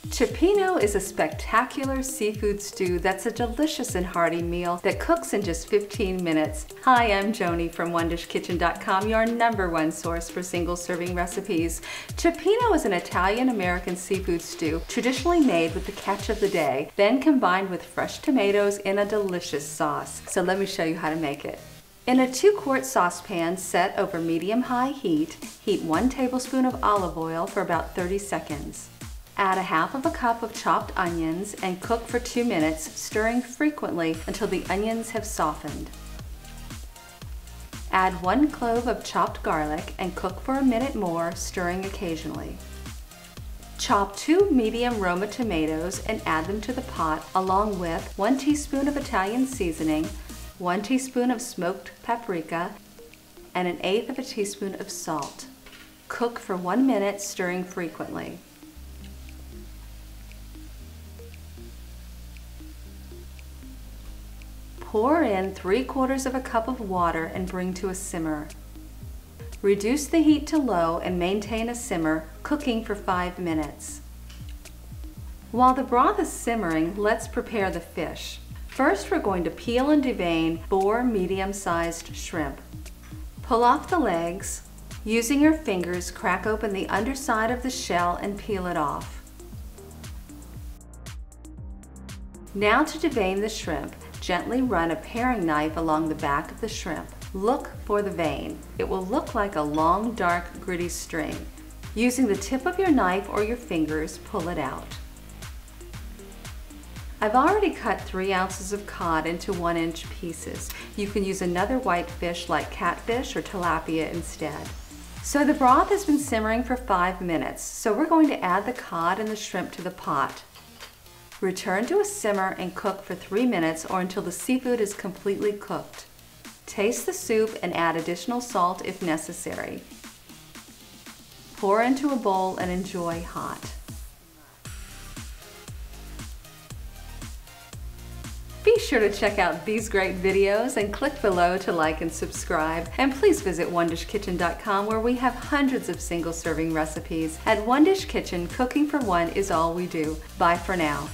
Cioppino is a spectacular seafood stew that's a delicious and hearty meal that cooks in just 15 minutes. Hi, I'm Joni from OneDishKitchen.com, your #1 source for single-serving recipes. Cioppino is an Italian-American seafood stew traditionally made with the catch of the day, then combined with fresh tomatoes in a delicious sauce. So let me show you how to make it. In a 2-quart saucepan set over medium-high heat, heat 1 tablespoon of olive oil for about 30 seconds. Add 1/2 cup of chopped onions and cook for 2 minutes, stirring frequently until the onions have softened. Add 1 clove of chopped garlic and cook for a minute more, stirring occasionally. Chop 2 medium Roma tomatoes and add them to the pot along with 1 teaspoon of Italian seasoning, 1 teaspoon of smoked paprika, and 1/8 teaspoon of salt. Cook for 1 minute, stirring frequently. Pour in 3/4 cup of water and bring to a simmer. Reduce the heat to low and maintain a simmer, cooking for 5 minutes. While the broth is simmering, let's prepare the fish. First, we're going to peel and devein 4 medium-sized shrimp. Pull off the legs. Using your fingers, crack open the underside of the shell and peel it off. Now to devein the shrimp, gently run a paring knife along the back of the shrimp. Look for the vein. It will look like a long, dark, gritty string. Using the tip of your knife or your fingers, pull it out. I've already cut 3 ounces of cod into 1-inch pieces. You can use another white fish like catfish or tilapia instead. So the broth has been simmering for 5 minutes, so we're going to add the cod and the shrimp to the pot. Return to a simmer and cook for 3 minutes or until the seafood is completely cooked. Taste the soup and add additional salt if necessary. Pour into a bowl and enjoy hot. Be sure to check out these great videos and click below to like and subscribe. And please visit OneDishKitchen.com where we have hundreds of single-serving recipes. At One Dish Kitchen, cooking for one is all we do. Bye for now.